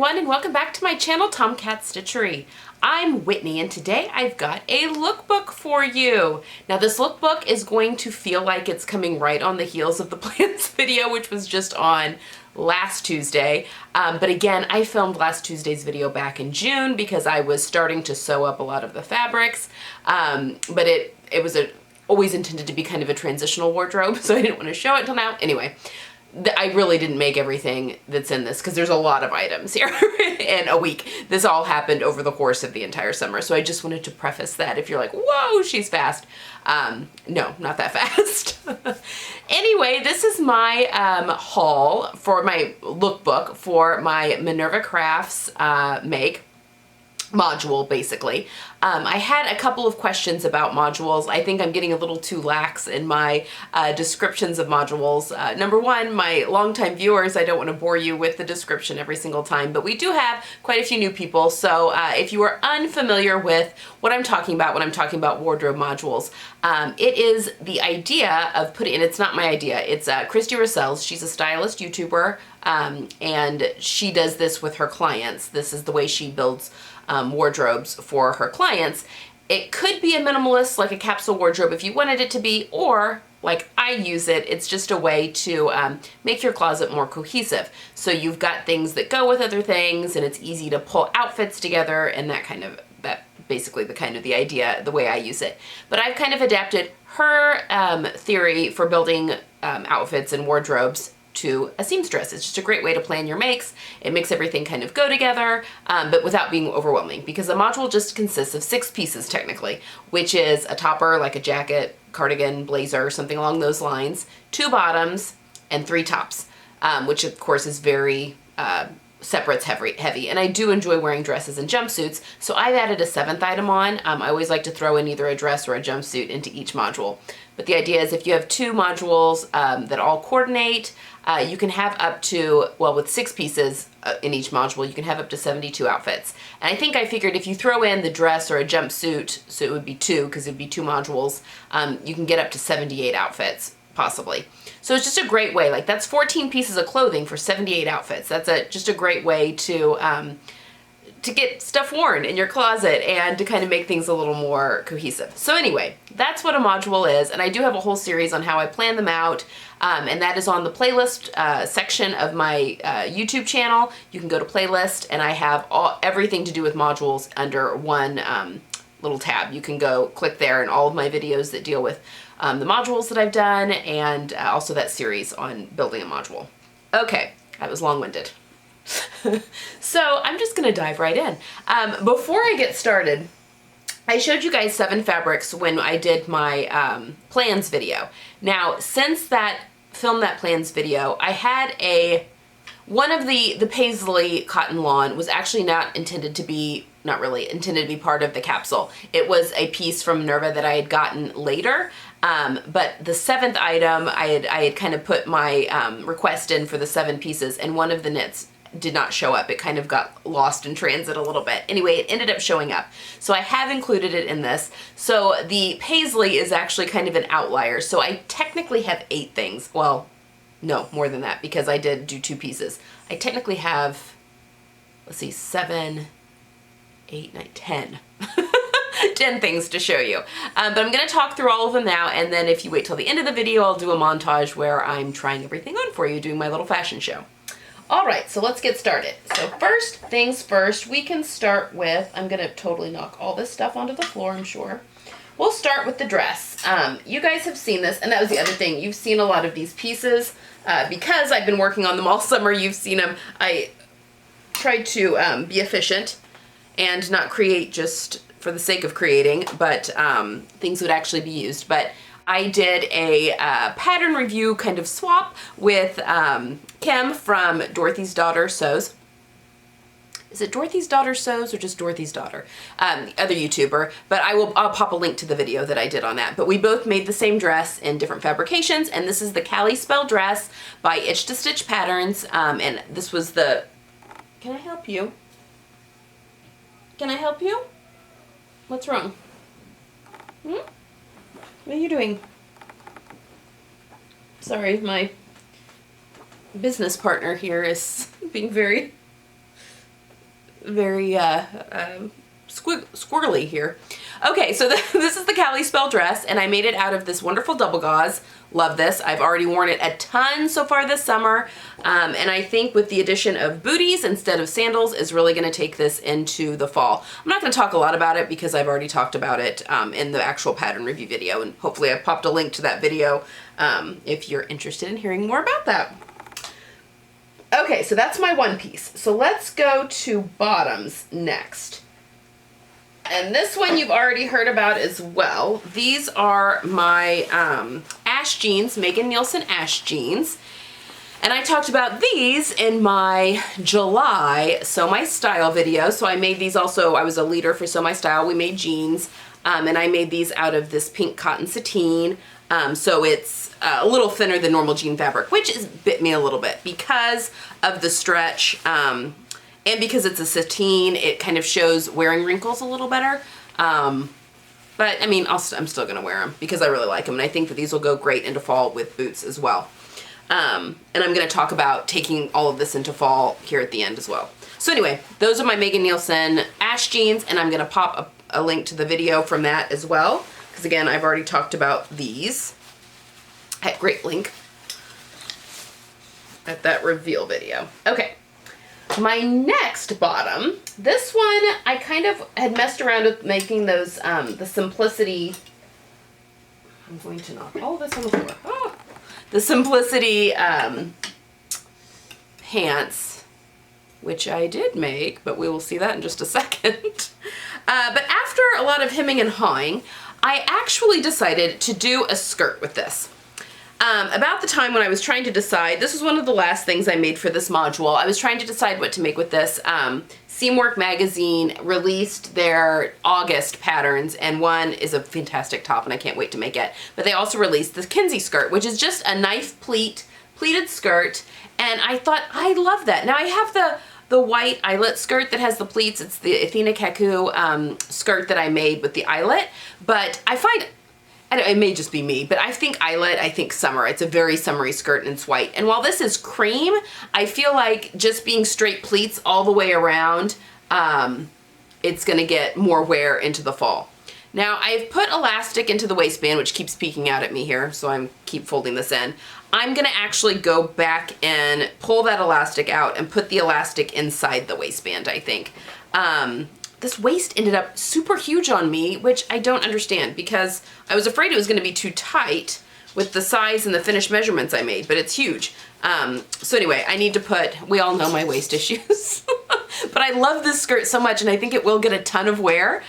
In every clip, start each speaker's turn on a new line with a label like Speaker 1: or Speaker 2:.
Speaker 1: everyone, and welcome back to my channel, Tomcat Stitchery. I'm Whitney, and today I've got a lookbook for you. Now this lookbook is going to feel like it's coming right on the heels of the plans video, which was just on last Tuesday. But again, I filmed last Tuesday's video back in June because I was starting to sew up a lot of the fabrics. But it was always intended to be kind of a transitional wardrobe, so I didn't want to show it till now. Anyway. I really didn't make everything that's in this because there's a lot of items here in a week. This all happened over the course of the entire summer. So I just wanted to preface that if you're like, whoa, she's fast. No, not that fast. Anyway, this is my haul for my lookbook for my Minerva Crafts make module, basically. I had a couple of questions about modules. I think I'm getting a little too lax in my descriptions of modules. Number one, my longtime viewers, I don't want to bore you with the description every single time, but we do have quite a few new people. So if you are unfamiliar with what I'm talking about when I'm talking about wardrobe modules, it is the idea of putting, and it's not my idea, it's Christy Russell's. She's a stylist YouTuber, and she does this with her clients. This is the way she builds wardrobes for her clients. It could be a minimalist, like a capsule wardrobe if you wanted it to be, or like I use it, it's just a way to make your closet more cohesive. So you've got things that go with other things, and it's easy to pull outfits together, and basically the idea, the way I use it. But I've kind of adapted her theory for building outfits and wardrobes to a seamstress. It's just a great way to plan your makes. It makes everything kind of go together, but without being overwhelming, because a module just consists of 6 pieces technically, which is a topper, like a jacket, cardigan, blazer, something along those lines, 2 bottoms, and 3 tops, which of course is very separates heavy. And I do enjoy wearing dresses and jumpsuits, so I've added a 7th item on. I always like to throw in either a dress or a jumpsuit into each module. But the idea is if you have 2 modules that all coordinate, you can have up to, well, with 6 pieces in each module, you can have up to 72 outfits. And I think I figured if you throw in the dress or a jumpsuit, so it would be 2, because it would be 2 modules, you can get up to 78 outfits, possibly. So it's just a great way, like that's 14 pieces of clothing for 78 outfits. That's just a great way to get stuff worn in your closet and to kind of make things a little more cohesive. So anyway, that's what a module is, and I do have a whole series on how I plan them out, and that is on the playlist section of my YouTube channel. You can go to playlist, and I have everything to do with modules under one little tab. You can go click there, and all of my videos that deal with the modules that I've done, and also that series on building a module. Okay, that was long-winded. So I'm just gonna dive right in. Before I get started, I showed you guys 7 fabrics when I did my plans video. Now, since that filmed that plans video, I had one of the paisley cotton lawn was actually not really intended to be part of the capsule. It was a piece from Minerva that I had gotten later. But the 7th item, I had kind of put my request in for the 7 pieces, and one of the knits did not show up. It kind of got lost in transit a little bit. Anyway, it ended up showing up. So I have included it in this. So the paisley is actually kind of an outlier. So I technically have 8 things. Well, no, more than that, because I did do 2 pieces. I technically have, let's see, 7, 8, 9, 10. 10 things to show you. But I'm going to talk through all of them now, and then if you wait till the end of the video, I'll do a montage where I'm trying everything on for you, doing my little fashion show. Alright, so let's get started. So first things first, we can start with, I'm going to totally knock all this stuff onto the floor, I'm sure. We'll start with the dress. You guys have seen this, and that was the other thing. You've seen a lot of these pieces. Because I've been working on them all summer, you've seen them. I tried to be efficient and not create just for the sake of creating, but things would actually be used. But I did a pattern review kind of swap with Kim from Dorothy's Daughter Sews. Is it Dorothy's Daughter Sews or just Dorothy's Daughter? Other YouTuber, but I'll pop a link to the video that I did on that. But we both made the same dress in different fabrications, and this is the Kalispell dress by Itch to Stitch Patterns, and this was the, can I help you? Can I help you? What's wrong? What are you doing? Sorry, my business partner here is being very very squirrely here. Okay, so this is the Kalispell dress, and I made it out of this wonderful double gauze. Love this. I've already worn it a ton so far this summer, and I think with the addition of booties instead of sandals is really going to take this into the fall. I'm not going to talk a lot about it because I've already talked about it in the actual pattern review video, and hopefully I've popped a link to that video if you're interested in hearing more about that. Okay, so that's my one piece. So let's go to bottoms next. And this one you've already heard about as well. These are my Ash jeans, Megan Nielsen Ash jeans. And I talked about these in my July Sew My Style video. So I made these also, I was a leader for Sew My Style. We made jeans, and I made these out of this pink cotton sateen. So it's a little thinner than normal jean fabric, which has bit me a little bit because of the stretch. And because it's a sateen, it kind of shows wearing wrinkles a little better. But I mean, I'm still gonna wear them because I really like them. And I think that these will go great into fall with boots as well. And I'm gonna talk about taking all of this into fall here at the end as well. So anyway, those are my Megan Nielsen Ash jeans, and I'm gonna pop a link to the video from that as well. Because again, I've already talked about these at great length at that reveal video. Okay. My next bottom, this one I kind of had messed around with making those, the Simplicity, I'm going to knock all of this on the floor. Oh. The Simplicity pants, which I did make, but we will see that in just a second. But after a lot of hemming and hawing, I actually decided to do a skirt with this. About the time when I was trying to decide, this was one of the last things I made for this module. I was trying to decide what to make with this. Seamwork magazine released their August patterns, and one is a fantastic top, and I can't wait to make it. But they also released the Kinsey skirt, which is just a knife pleated skirt, and I thought, I love that. Now I have the white eyelet skirt that has the pleats. It's the Athena Kaku skirt that I made with the eyelet, but I find, it may just be me, but I think eyelet, I think summer. It's a very summery skirt and it's white. And while this is cream, I feel like just being straight pleats all the way around, it's gonna get more wear into the fall. Now I've put elastic into the waistband, which keeps peeking out at me here, so I'm keep folding this in. I'm gonna actually go back and pull that elastic out and put the elastic inside the waistband, I think. This waist ended up super huge on me, which I don't understand because I was afraid it was gonna be too tight with the size and the finished measurements I made, but it's huge. So anyway, I need to put, we all know my waist issues, but I love this skirt so much and I think it will get a ton of wear.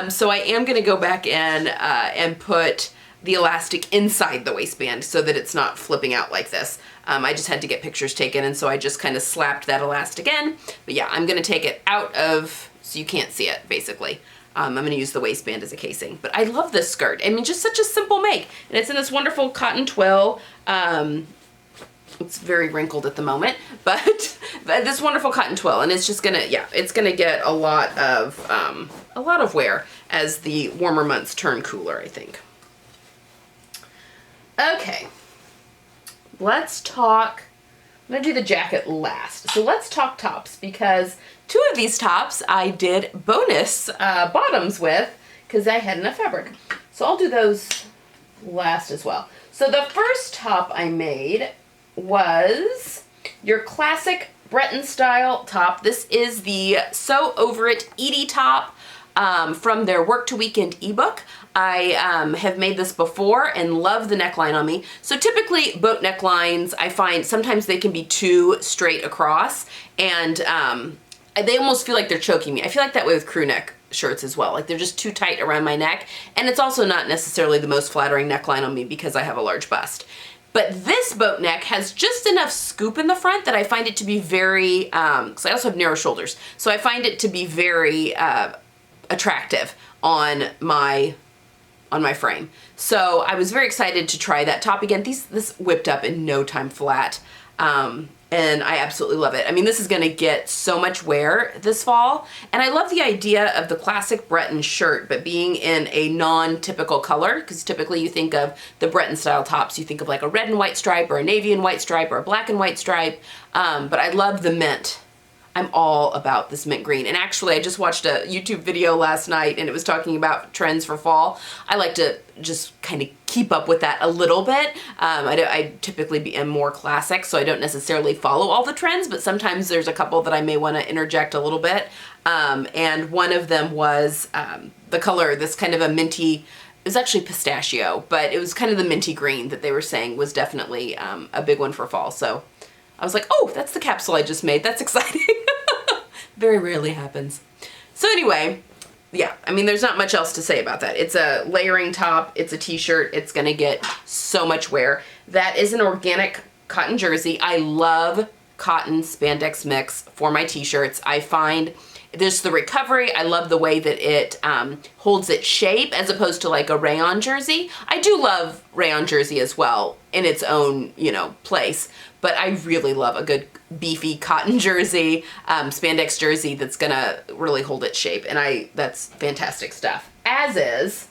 Speaker 1: So I am gonna go back in and put the elastic inside the waistband so that it's not flipping out like this. I just had to get pictures taken, and so I just kind of slapped that elastic in. But yeah, I'm gonna take it out of, so you can't see it, basically. I'm gonna use the waistband as a casing. But I love this skirt. I mean, just such a simple make. And it's in this wonderful cotton twill. It's very wrinkled at the moment, but this wonderful cotton twill. And it's just gonna, yeah, it's gonna get a lot of wear as the warmer months turn cooler, I think. Okay, let's talk, I'm gonna do the jacket last. So let's talk tops, because two of these tops I did bonus bottoms with because I had enough fabric. So I'll do those last as well. So the first top I made was your classic Breton style top. This is the Sew Over It Edie top from their Work to Weekend ebook. I have made this before and love the neckline on me. So typically boat necklines, I find sometimes they can be too straight across, and they almost feel like they're choking me. I feel like that way with crew neck shirts as well. Like they're just too tight around my neck, and it's also not necessarily the most flattering neckline on me because I have a large bust. But this boat neck has just enough scoop in the front that I find it to be very, because I also have narrow shoulders, so I find it to be very attractive on my frame. So I was very excited to try that top again. This whipped up in no time flat, and I absolutely love it. I mean, this is gonna get so much wear this fall, and I love the idea of the classic Breton shirt, but being in a non-typical color, because typically you think of the Breton style tops, you think of like a red and white stripe, or a navy and white stripe, or a black and white stripe, but I love the mint. I'm all about this mint green. And actually, I just watched a YouTube video last night and it was talking about trends for fall. I like to just kind of keep up with that a little bit. I typically am more classic, so I don't necessarily follow all the trends, but sometimes there's a couple that I may want to interject a little bit. And one of them was the color, this kind of a minty, it was actually pistachio, but it was kind of the minty green that they were saying was definitely a big one for fall. So I was like, oh, that's the capsule I just made. That's exciting. Very rarely happens. So anyway, yeah, I mean, there's not much else to say about that. It's a layering top. It's a t-shirt. It's going to get so much wear. That is an organic cotton jersey. I love cotton spandex mix for my t-shirts. I find there's the recovery. I love the way that it holds its shape as opposed to like a rayon jersey. I do love rayon jersey as well in its own, you know, place, but I really love a good beefy cotton jersey, spandex jersey that's gonna really hold its shape, and that's fantastic stuff. As is,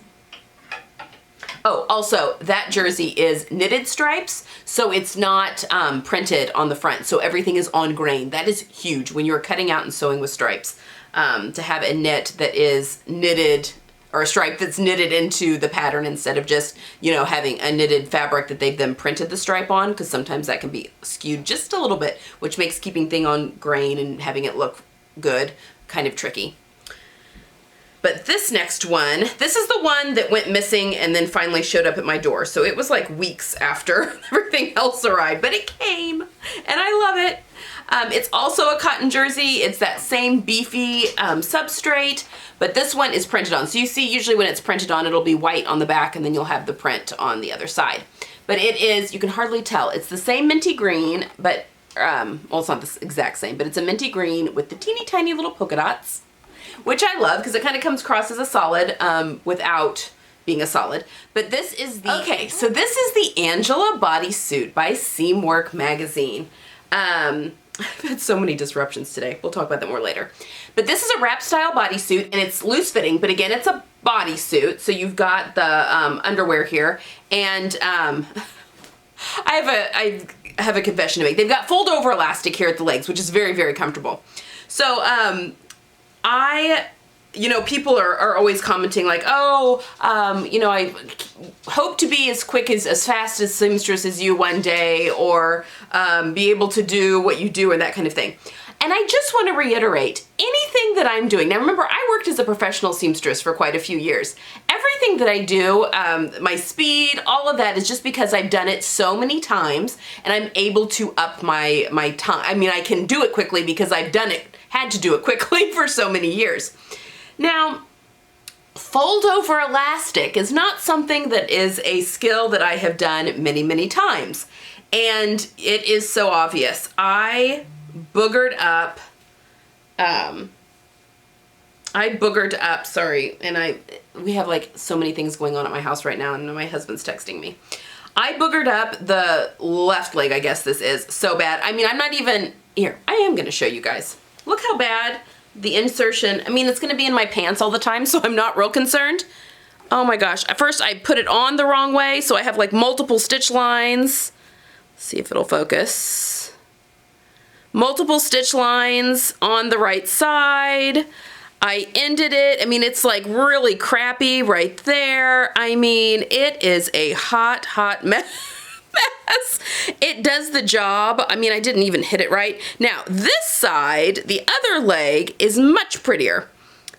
Speaker 1: oh, also that jersey is knitted stripes, so it's not printed on the front, so everything is on grain. That is huge when you're cutting out and sewing with stripes. To have a knit that is knitted, or a stripe that's knitted into the pattern instead of just, you know, having a knitted fabric that they've then printed the stripe on, because sometimes that can be skewed just a little bit, which makes keeping thing on grain and having it look good kind of tricky. But this next one, this is the one that went missing and then finally showed up at my door. So it was like weeks after everything else arrived, but it came and I love it. It's also a cotton jersey. It's that same beefy substrate, but this one is printed on. So you see, usually when it's printed on, it'll be white on the back and then you'll have the print on the other side. But it is, you can hardly tell. It's the same minty green, but, well, it's not the exact same, but it's a minty green with the teeny tiny little polka dots, which I love because it kind of comes across as a solid without being a solid. But this is the, okay, so this is the Angela bodysuit by Seamwork magazine. I've had so many disruptions today. We'll talk about that more later. But this is a wrap style bodysuit and it's loose fitting, but again, it's a bodysuit. So you've got the underwear here, and I have a confession to make. they've got fold over elastic here at the legs, which is very, very comfortable. So you know, people are always commenting like, oh, you know, I hope to be as quick as fast as seamstress as you one day, or be able to do what you do, and that kind of thing. And I just want to reiterate, anything that I'm doing, now remember, I worked as a professional seamstress for quite a few years. Everything that I do, my speed, all of that is just because I've done it so many times and I'm able to up my time. I mean, I can do it quickly because I've had to do it quickly for so many years. Now, fold over elastic is not something that is a skill that I have done many, many times. And it is so obvious. I boogered up, sorry, and we have like so many things going on at my house right now, and my husband's texting me. I boogered up the left leg, I guess this is, so bad. I mean, I'm not even, here, I am gonna show you guys. Look how bad the insertion, I mean, it's gonna be in my pants all the time, so I'm not real concerned. Oh my gosh, at first I put it on the wrong way, so I have like multiple stitch lines. Let's see if it'll focus. Multiple stitch lines on the right side. I ended it, I mean, it's like really crappy right there. I mean, it is a hot, hot mess. It does the job. I mean, I didn't even hit it right. Now, this side, the other leg, is much prettier.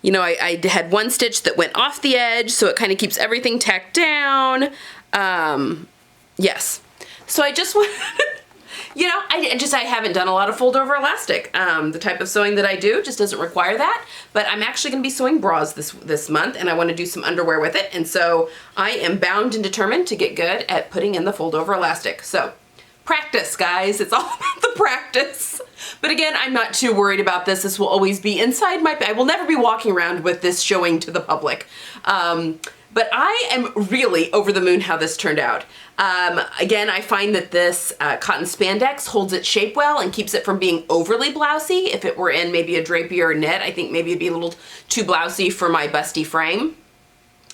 Speaker 1: You know, I had one stitch that went off the edge, so it kind of keeps everything tacked down. Yes. So I just want, you know, I haven't done a lot of fold over elastic. The type of sewing that I do just doesn't require that, but I'm actually gonna be sewing bras this month, and I wanna do some underwear with it, and so I am bound and determined to get good at putting in the fold over elastic. So practice, guys, it's all about the practice. But again, I'm not too worried about this. This will always be inside I will never be walking around with this showing to the public. But I am really over the moon how this turned out. Again, I find that this cotton spandex holds its shape well and keeps it from being overly blousy. If it were in maybe a drapier knit, I think maybe it'd be a little too blousy for my busty frame.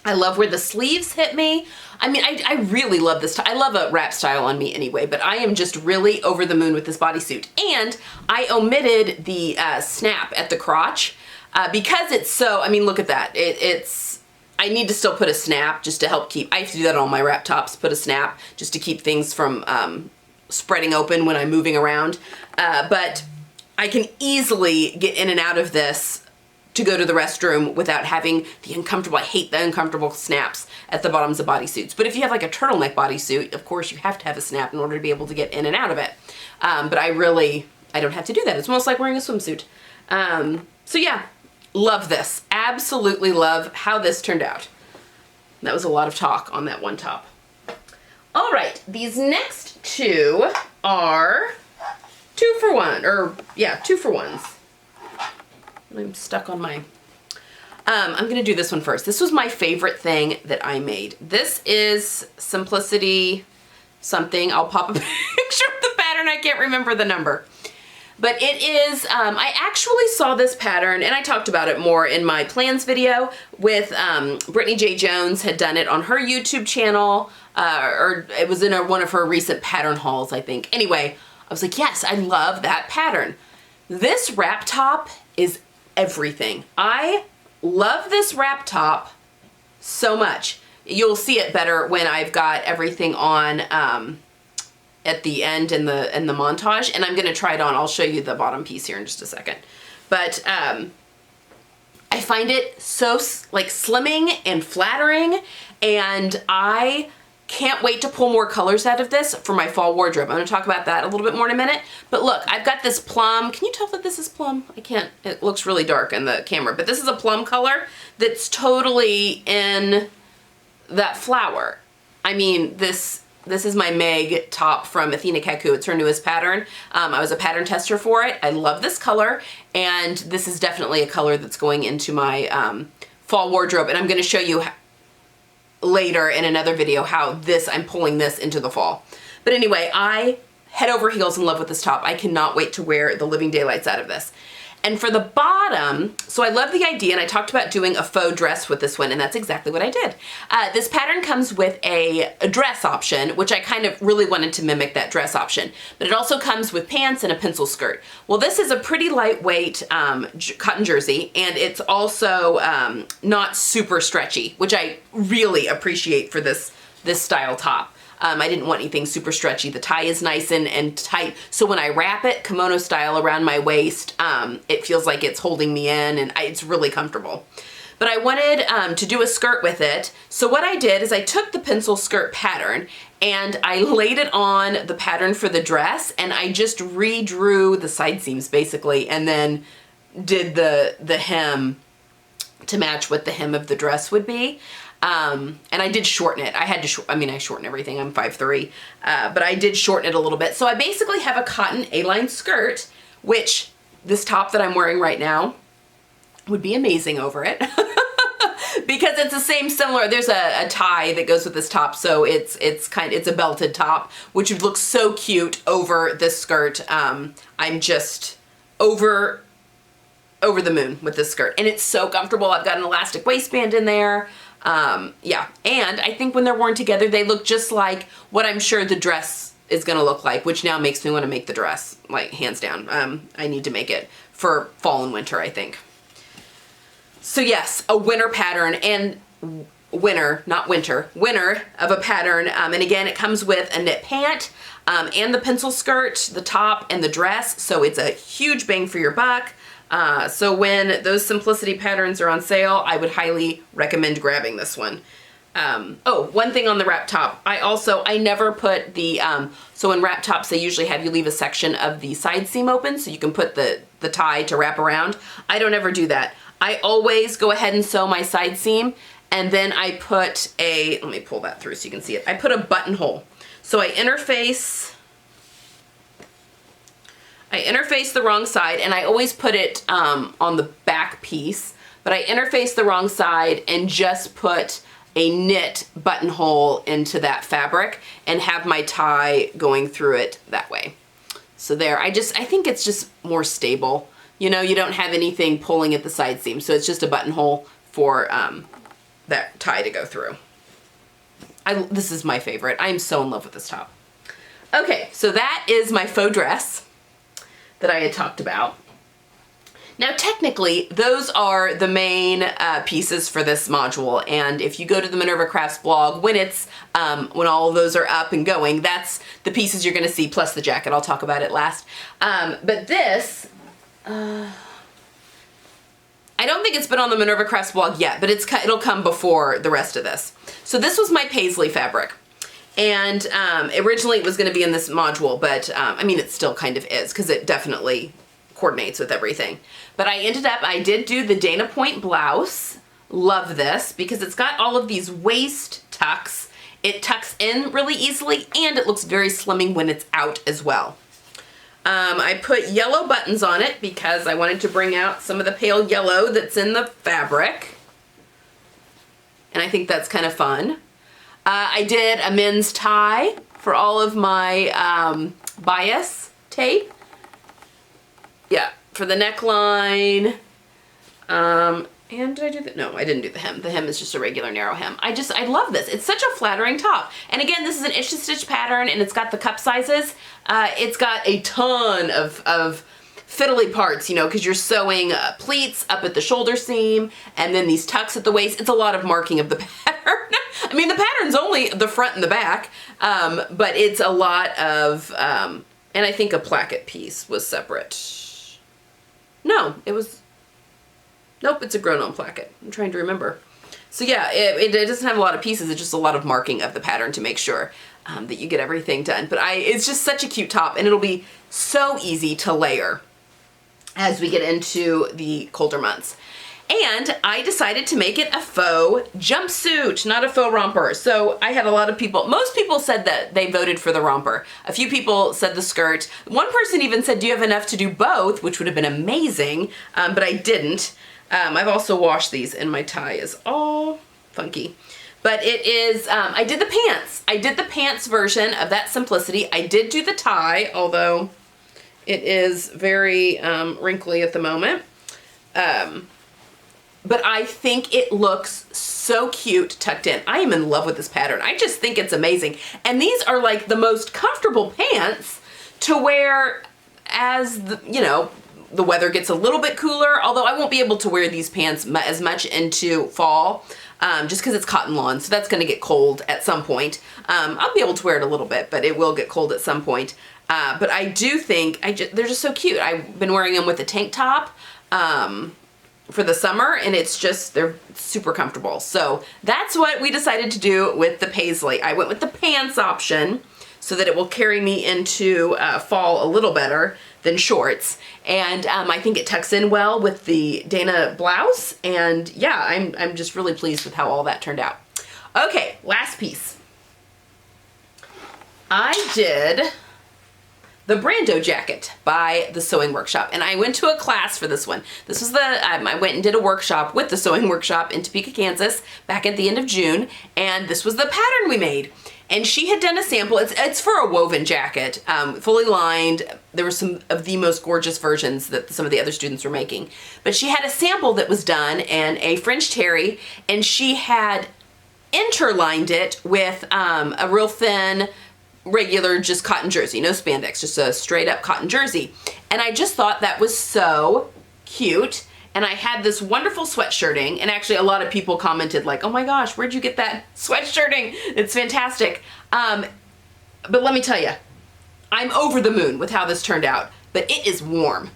Speaker 1: I love where the sleeves hit me. I mean, I really love this. I love a wrap style on me anyway, but I am just really over the moon with this bodysuit. And I omitted the snap at the crotch because it's so, I mean, look at that. I need to still put a snap just to help keep, I have to do that on my wrap tops, put a snap just to keep things from spreading open when I'm moving around. But I can easily get in and out of this to go to the restroom without having the uncomfortable, I hate the uncomfortable snaps at the bottoms of bodysuits. But if you have like a turtleneck bodysuit, of course you have to have a snap in order to be able to get in and out of it. But I don't have to do that. It's almost like wearing a swimsuit. So yeah, love this. Absolutely love how this turned out. That was a lot of talk on that one top. All right, these next two are 2 for 1, or yeah, 2 for 1s. I'm stuck on my, I'm gonna do this one first. This was my favorite thing that I made. This is Simplicity something. I'll pop a picture of the pattern. I can't remember the number. But it is, I actually saw this pattern, and I talked about it more in my plans video with Brittany J. Jones had done it on her YouTube channel, or it was in one of her recent pattern hauls, I think. Anyway, I was like, yes, I love that pattern. This wrap top is everything. I love this wrap top so much. You'll see it better when I've got everything on at the end in the montage, and I'm gonna try it on. I'll show you the bottom piece here in just a second. But I find it so like slimming and flattering, and I can't wait to pull more colors out of this for my fall wardrobe. I'm gonna talk about that a little bit more in a minute. But look, I've got this plum. Can you tell that this is plum? I can't, it looks really dark in the camera, but this is a plum color that's totally in that flower. I mean, this is my Meg top from Athena Kaku. It's her newest pattern. I was a pattern tester for it. I love this color, and this is definitely a color that's going into my fall wardrobe, and I'm gonna show you later in another video how I'm pulling this into the fall. But anyway, I head over heels in love with this top. I cannot wait to wear the living daylights out of this. And for the bottom, so I love the idea, and I talked about doing a faux dress with this one, and that's exactly what I did. This pattern comes with a dress option, which I kind of really wanted to mimic that dress option, but it also comes with pants and a pencil skirt. Well, this is a pretty lightweight cotton jersey, and it's also not super stretchy, which I really appreciate for this style top. I didn't want anything super stretchy. The tie is nice and tight, so when I wrap it kimono style around my waist, it feels like it's holding me in, and it's really comfortable. But I wanted to do a skirt with it, so what I did is I took the pencil skirt pattern and I laid it on the pattern for the dress, and I just redrew the side seams basically, and then did the hem to match what the hem of the dress would be. And I did shorten it. I had to, I shorten everything. I'm 5'3", but I did shorten it a little bit. So I basically have a cotton A-line skirt, which this top that I'm wearing right now would be amazing over it. Because it's the same similar, there's a tie that goes with this top, so it's a belted top, which would look so cute over this skirt. I'm just over the moon with this skirt, and it's so comfortable. I've got an elastic waistband in there. Yeah, and I think when they're worn together, they look just like what I'm sure the dress is gonna look like, which now makes me want to make the dress, like, hands down. I need to make it for fall and winter, I think. So yes, a winter pattern, and winter, not winter, winter of a pattern, and again, it comes with a knit pant, and the pencil skirt, the top, and the dress, so it's a huge bang for your buck. So when those Simplicity patterns are on sale, I would highly recommend grabbing this one. Oh, one thing on the wrap top, I never put the, so in wrap tops, they usually have you leave a section of the side seam open so you can put the tie to wrap around. I don't ever do that. I always go ahead and sew my side seam, and then I put let me pull that through so you can see it. I put a buttonhole. So I interface the wrong side, and I always put it on the back piece, but I interface the wrong side and just put a knit buttonhole into that fabric and have my tie going through it that way. So there, I think it's just more stable. You know, you don't have anything pulling at the side seam, so it's just a buttonhole for that tie to go through. This is my favorite. I'm so in love with this top. Okay, so that is my faux dress that I had talked about. Now technically, those are the main pieces for this module, and if you go to the Minerva Crafts blog, when all of those are up and going, that's the pieces you're gonna see, plus the jacket. I'll talk about it last. But this, I don't think it's been on the Minerva Crafts blog yet, but it'll come before the rest of this. So this was my paisley fabric. And originally it was gonna be in this module, but I mean, it still kind of is, because it definitely coordinates with everything. But I did do the Dana Point blouse. Love this because it's got all of these waist tucks. It tucks in really easily and it looks very slimming when it's out as well. I put yellow buttons on it because I wanted to bring out some of the pale yellow that's in the fabric. And I think that's kind of fun. I did a men's tie for all of my bias tape. Yeah, for the neckline. And did I do that? No, I didn't do the hem. The hem is just a regular narrow hem. I love this. It's such a flattering top. And again, this is an itch to stitch pattern and it's got the cup sizes. It's got a ton of fiddly parts, you know, because you're sewing pleats up at the shoulder seam and then these tucks at the waist. It's a lot of marking of the pattern. I mean, the pattern's only the front and the back, but it's a lot of, and I think a placket piece was separate. No, it was, nope, it's a grown-on placket. I'm trying to remember. So yeah, it doesn't have a lot of pieces, it's just a lot of marking of the pattern to make sure that you get everything done. But it's just such a cute top, and it'll be so easy to layer as we get into the colder months. And I decided to make it a faux jumpsuit, not a faux romper. So I had a lot of people, most people said that they voted for the romper. A few people said the skirt. One person even said, do you have enough to do both? Which would have been amazing, but I didn't. I've also washed these and my tie is all funky. But it is, I did the pants. I did the pants version of that simplicity. I did do the tie, although it is very wrinkly at the moment. But I think it looks so cute tucked in. I am in love with this pattern. I just think it's amazing. And these are like the most comfortable pants to wear as, the weather gets a little bit cooler, although I won't be able to wear these pants as much into fall, just because it's cotton lawn, so that's gonna get cold at some point. I'll be able to wear it a little bit, but it will get cold at some point. But I do think, they're just so cute. I've been wearing them with a tank top, for the summer, and they're super comfortable. So that's what we decided to do with the paisley. I went with the pants option so that it will carry me into fall a little better than shorts. And I think it tucks in well with the Dana blouse. And yeah, I'm just really pleased with how all that turned out. Okay, last piece. I did the Brando jacket by the Sewing Workshop. And I went to a class for this one. This was I went and did a workshop with the Sewing Workshop in Topeka, Kansas back at the end of June. And this was the pattern we made. And she had done a sample. It's for a woven jacket, fully lined. There were some of the most gorgeous versions that some of the other students were making. But she had a sample that was done in a French terry, and she had interlined it with a real thin, regular just cotton jersey, no spandex, just a straight up cotton jersey. And I just thought that was so cute. And I had this wonderful sweatshirting, and actually a lot of people commented like, oh my gosh, where'd you get that sweatshirting? It's fantastic. But let me tell you, I'm over the moon with how this turned out, but it is warm.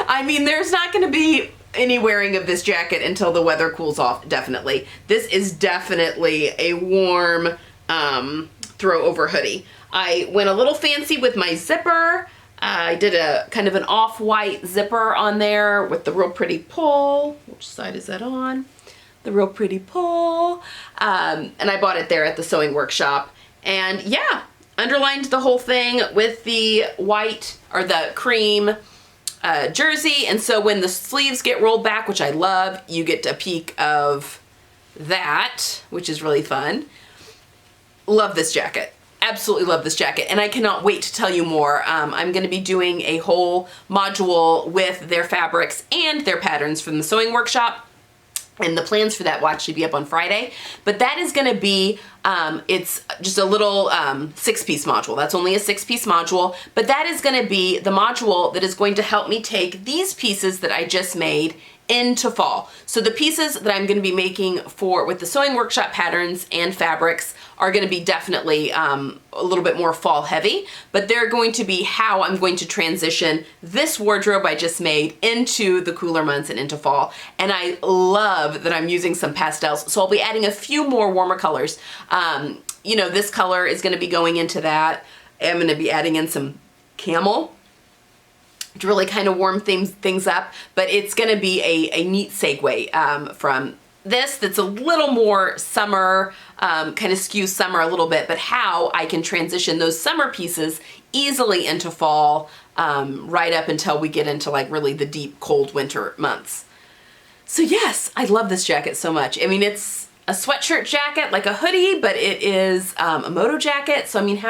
Speaker 1: I mean, there's not gonna be any wearing of this jacket until the weather cools off, definitely. This is definitely a warm, throw over hoodie. I went a little fancy with my zipper. I did a kind of an off-white zipper on there with the real pretty pull. Which side is that on? The real pretty pull. And I bought it there at the Sewing Workshop. And yeah, underlined the whole thing with the white or the cream jersey. And so when the sleeves get rolled back, which I love, you get a peek of that, which is really fun. Love this jacket. Absolutely love this jacket, and I cannot wait to tell you more. I'm going to be doing a whole module with their fabrics and their patterns from the Sewing Workshop. And the plans for that will actually be up on Friday. But that is gonna be, it's just a little 6-piece module. That's only a 6-piece module, but that is gonna be the module that is going to help me take these pieces that I just made into fall. So the pieces that I'm gonna be making with the sewing workshop patterns and fabrics are gonna be definitely a little bit more fall heavy, but they're going to be how I'm going to transition this wardrobe I just made into the cooler months and into fall. And I love that I'm using some pastels, so I'll be adding a few more warmer colors. You know, this color is gonna be going into that. I'm gonna be adding in some camel to really kind of warm things up, but it's gonna be a neat segue from this that's a little more summer, kind of skews summer a little bit, but how I can transition those summer pieces easily into fall, right up until we get into like really the deep cold winter months. So yes, I love this jacket so much. I mean, it's a sweatshirt jacket, like a hoodie, but it is a moto jacket. So I mean,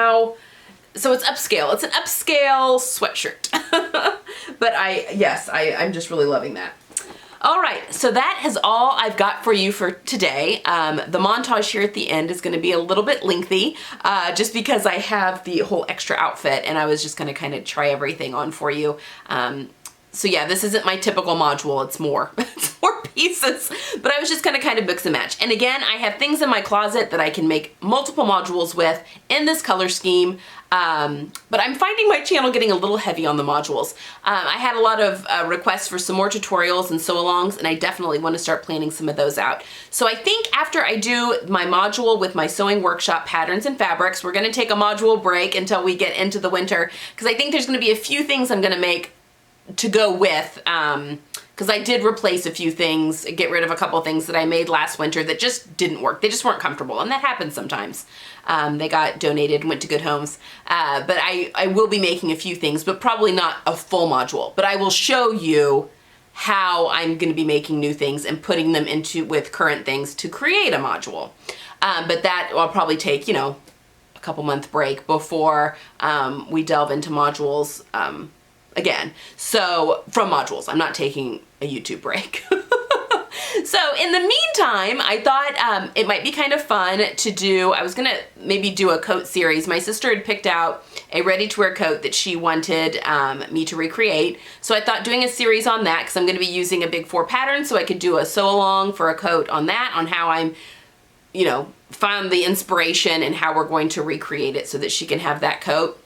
Speaker 1: so it's upscale. It's an upscale sweatshirt. But I'm just really loving that. All right, so that is all I've got for you for today. The montage here at the end is gonna be a little bit lengthy, just because I have the whole extra outfit and I was just gonna kind of try everything on for you. So yeah, this isn't my typical module, it's more. It's more pieces, but I was just gonna kind of mix and match. And again, I have things in my closet that I can make multiple modules with in this color scheme, but I'm finding my channel getting a little heavy on the modules. I had a lot of requests for some more tutorials and sew-alongs, and I definitely want to start planning some of those out. So I think after I do my module with my sewing workshop patterns and fabrics, we're gonna take a module break until we get into the winter, because I think there's gonna be a few things I'm gonna make to go with, because I did replace a few things, get rid of a couple of things that I made last winter that just didn't work. They just weren't comfortable, and that happens sometimes. They got donated and went to good homes. But I will be making a few things, but probably not a full module. But I will show you how I'm gonna be making new things and putting them with current things to create a module. But that will probably take, you know, a couple month break before we delve into modules again. So from modules, I'm not taking a YouTube break. So in the meantime, I thought it might be kind of fun to do, I was gonna maybe do a coat series. My sister had picked out a ready-to-wear coat that she wanted me to recreate. So I thought doing a series on that, because I'm gonna be using a big 4 pattern, so I could do a sew-along for a coat on that, on how I'm, you know, found the inspiration and how we're going to recreate it so that she can have that coat.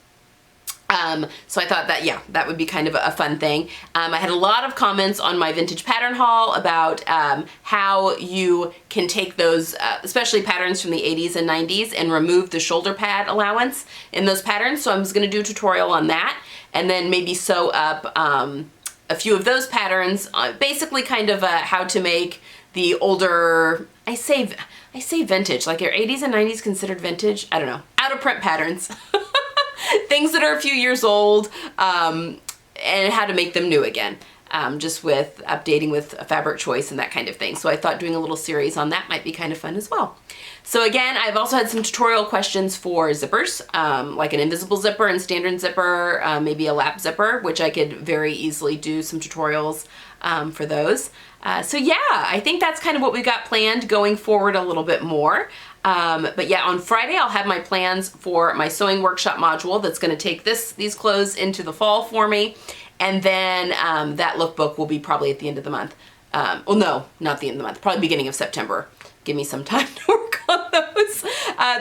Speaker 1: So I thought that, yeah, that would be kind of a fun thing. I had a lot of comments on my vintage pattern haul about how you can take those, especially patterns from the 80s and 90s, and remove the shoulder pad allowance in those patterns. So I'm just gonna do a tutorial on that, and then maybe sew up a few of those patterns, basically kind of how to make the older, I say vintage, like are 80s and 90s considered vintage? I don't know, out of print patterns. Things that are a few years old, and how to make them new again, just with updating with a fabric choice and that kind of thing. So I thought doing a little series on that might be kind of fun as well. So again, I've also had some tutorial questions for zippers, like an invisible zipper and standard zipper, maybe a lap zipper, which I could very easily do some tutorials for those. So yeah, I think that's kind of what we've got planned going forward a little bit more. But yeah, on Friday, I'll have my plans for my sewing workshop module that's gonna take these clothes into the fall for me. And then that lookbook will be probably at the end of the month. Well, no, not the end of the month, probably beginning of September. Give me some time to work on those.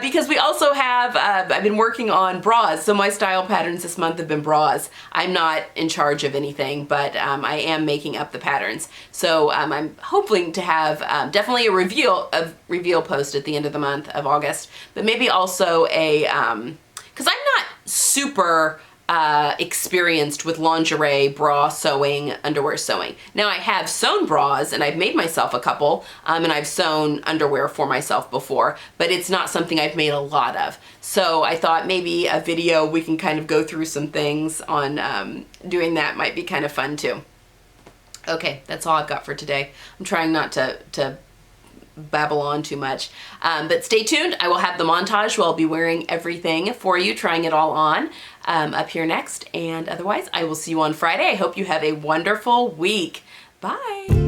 Speaker 1: Because we also have, I've been working on bras. So my style patterns this month have been bras. I'm not in charge of anything, but I am making up the patterns. So I'm hoping to have definitely a reveal post at the end of the month of August, but maybe also a, because I'm not super experienced with lingerie, bra sewing, underwear sewing. Now I have sewn bras and I've made myself a couple, and I've sewn underwear for myself before, but it's not something I've made a lot of. So I thought maybe a video we can kind of go through some things on doing that might be kind of fun too. Okay, that's all I've got for today. I'm trying not to babble on too much, but stay tuned. I will have the montage where I'll be wearing everything for you, trying it all on up here next, and otherwise I will see you on Friday. I hope you have a wonderful week. Bye.